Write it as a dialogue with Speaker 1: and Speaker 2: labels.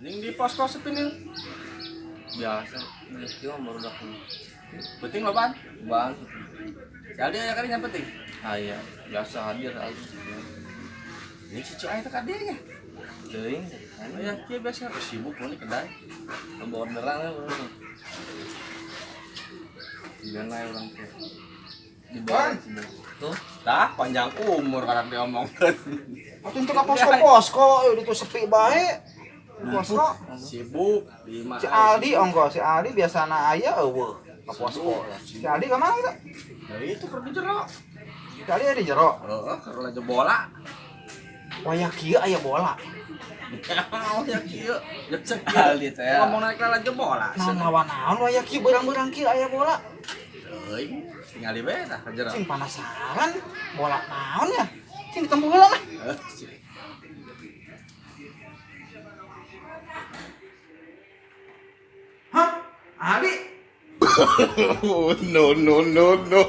Speaker 1: Ning di pos-pos sepi nih.
Speaker 2: Biasa. Dia mah baru datang.
Speaker 1: Penting lo ban.
Speaker 2: Bang.
Speaker 1: Jadi ya kali yang penting.
Speaker 2: Aya biasa hadir aja.
Speaker 1: Ini si Cai itu kadinya.
Speaker 2: Teuing.
Speaker 1: Ya, dia biasa sibuk nih kedai.
Speaker 2: Orderan kan. Dia naik orang tuh. Di bawah tuh.
Speaker 1: Tah panjang umur karena dia omongkeun.
Speaker 3: Atuh untuk ka posko itu sepi bae. Posko.
Speaker 1: Sibuk di
Speaker 3: Si Aldi ongko, si Aldi biasana aya eueuh ka posko. Si Aldi ka mana kita?
Speaker 1: Ya itu kerja jero.
Speaker 3: Si Aldi ada di jero.
Speaker 1: Heeh, keur aja bola.
Speaker 3: Waya kieu aya bola.
Speaker 1: Ya kieu. Ya cek
Speaker 2: Aldi teh.
Speaker 1: ngomong naik aja bola.
Speaker 3: Naon lawan-naon waya kieu beurang-beurang kieu aya bola.
Speaker 1: Teuing tinggal di beda ka jero.
Speaker 3: Cing penasaran bola naon ya? Cing ditempuh heula mah. Hah? Aldi?
Speaker 4: Oh, no, no, no, no.